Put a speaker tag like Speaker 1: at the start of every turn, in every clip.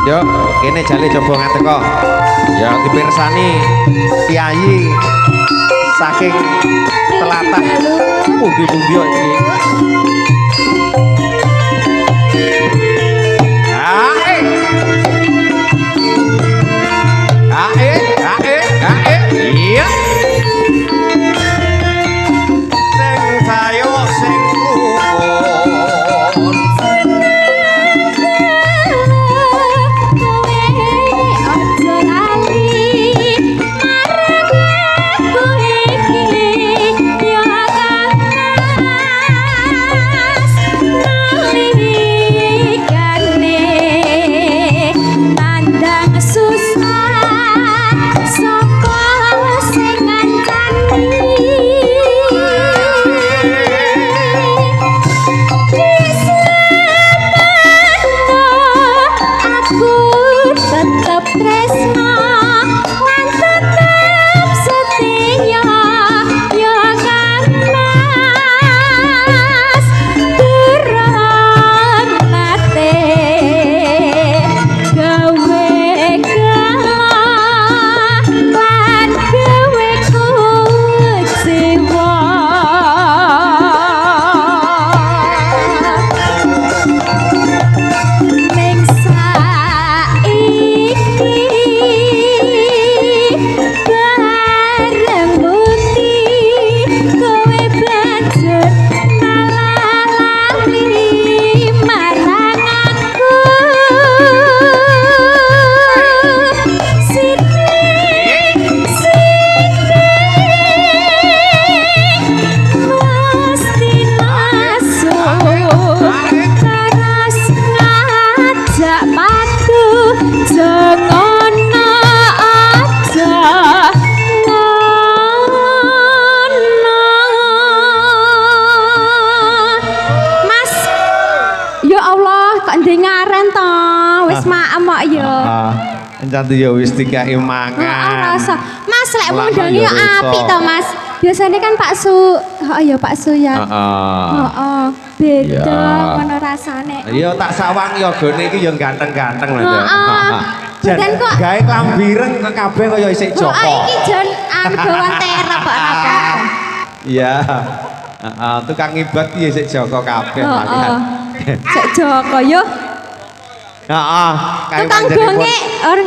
Speaker 1: Yo, kene jale coba ngateko. Ya dipirsani kiai saking telatah pundi-pundi iki. Iya. Sing sayo sing rukun. Cantik ya wis dikai mangan.
Speaker 2: Rasa. Mas lek mundangi yo apik to, Mas. Biasanya kan bakso, ya bakso ya. Heeh. Beda ngono rasane.
Speaker 1: Iya tak sawang ya gone iki ya ganteng-ganteng lho.
Speaker 2: Jan kok
Speaker 1: gawe klambiren kok kabeh kaya isih Joko.
Speaker 2: Iki jan gawan terap kok apa.
Speaker 1: Iya. Heeh, tukang ngibat iki isih Joko kabeh.
Speaker 2: Sik Joko yo.
Speaker 1: Heeh,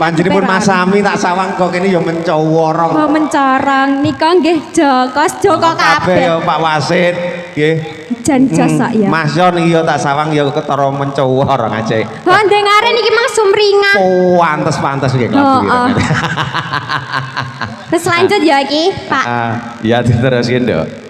Speaker 1: panjenenganipun Mas Sami tak sawang kok kene ya mencorong.
Speaker 2: Oh, mencorong nika nggih Joko kabeh.
Speaker 1: Ya Pak Wasit, nggih.
Speaker 2: Jan jos ya.
Speaker 1: Mas Yon iki ya tak sawang ya ketara mencorong aja.
Speaker 2: Oh, ndengare niki Mas Sumringan.
Speaker 1: Oh, pantes nggih kabeh.
Speaker 2: Terus lanjut ya iki, Pak.
Speaker 1: Ya diterusin, Dok.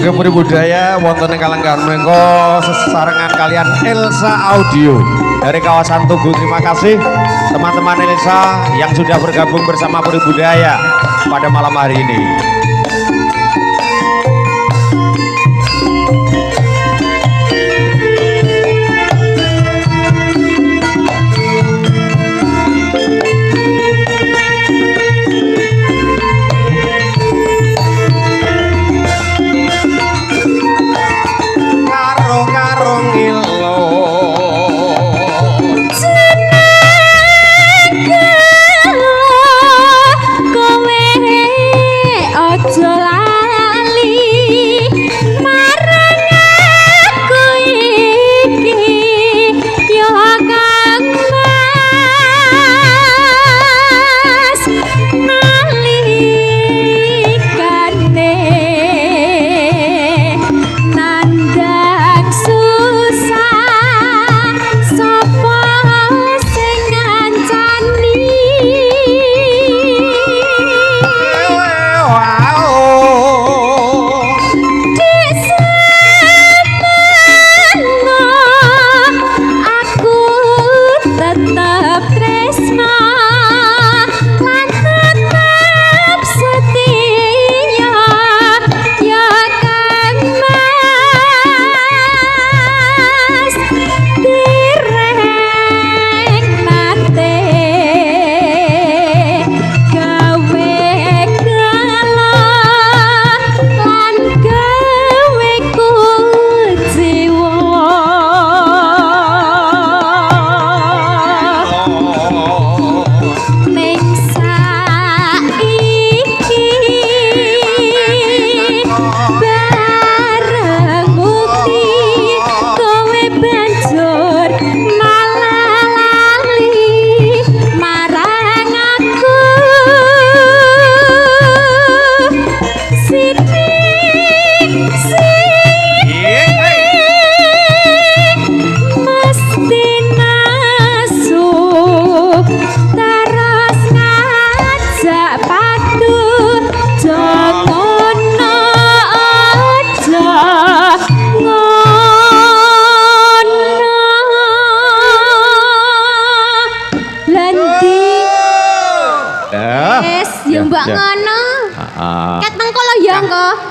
Speaker 1: Puri Budaya wonten ing Kalenggahan menika sesarengan kalian Elsa Audio dari kawasan Tugu. Terima kasih teman-teman Elsa yang sudah bergabung bersama Puri Budaya pada malam hari ini.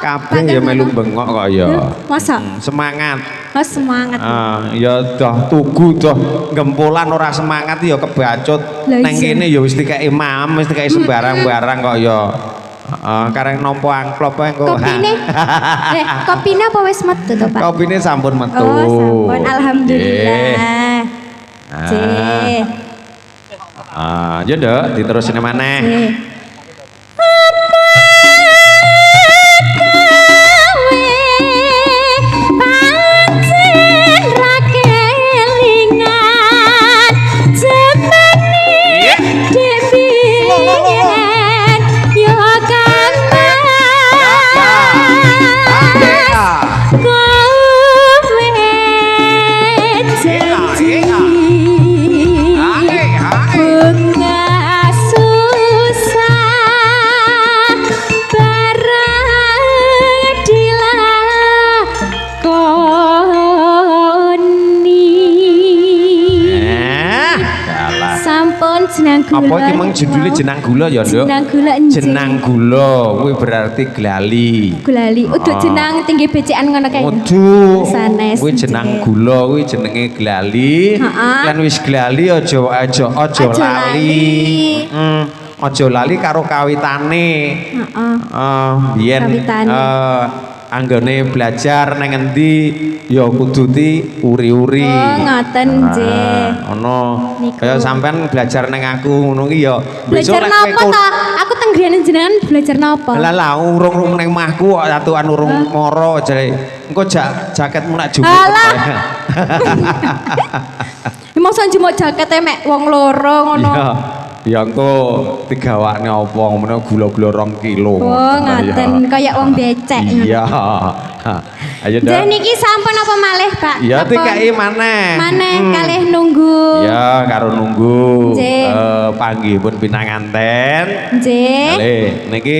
Speaker 1: kabeh ya melu bengok kok ya.
Speaker 2: Masa?
Speaker 1: Semangat.
Speaker 2: Oh semangat.
Speaker 1: Ya dah tugu dah gempolan ora semangat ya kebacut.
Speaker 2: Lah,
Speaker 1: Neng
Speaker 2: iya.
Speaker 1: kene ya wis dikek imam, wis dikek sembarang-barang kok ya. Kareng nampa amplop ae kok.
Speaker 2: Kopine? Kopine apa wis metu to, Pak?
Speaker 1: Kopine sampun metu.
Speaker 2: Oh, sampun. Alhamdulillah. Cih.
Speaker 1: Ya Nduk, diterusine maneh.
Speaker 2: Cih. Jenang gula.
Speaker 1: Apa iki mung judule jenang gula ya, Nduk?
Speaker 2: Jenang gula enjing.
Speaker 1: Jenang gula kuwi berarti glali.
Speaker 2: Glali. Udah jenang tinggi becekan ngono kae.
Speaker 1: Waduh.
Speaker 2: Sanes.
Speaker 1: Kuwi jenang gula kuwi jenenge glali. Lan wis glali aja lali. Aja lali karo kawitane. Heeh. Biyen anggone belajar nang endi ya kudu uri-uri.
Speaker 2: Oh, ngoten nggih.
Speaker 1: Ono kaya sampean belajar nang aku ngono ki ya.
Speaker 2: Belajar napa ta? Aku teng griyane jenengan belajar napa?
Speaker 1: Lah urung nang omahku kok atukan urung moro jare. Engko jaketmu nak jumuk.
Speaker 2: Alah. Mosok njumuk jakete mek wong loro ngono.
Speaker 1: Ya engko digawakne apa ngomongnya gula-gula 2 kilo.
Speaker 2: Oh ngaten kayak wong becek.
Speaker 1: Iya. Ayo Nduk.
Speaker 2: Dan niki sampun apa malih Pak?
Speaker 1: Ya dikai maneh.
Speaker 2: Maneh kalih nunggu.
Speaker 1: Ya karo nunggu.
Speaker 2: Nggih.
Speaker 1: Panggihipun pinanganten.
Speaker 2: Nggih.
Speaker 1: Kalih niki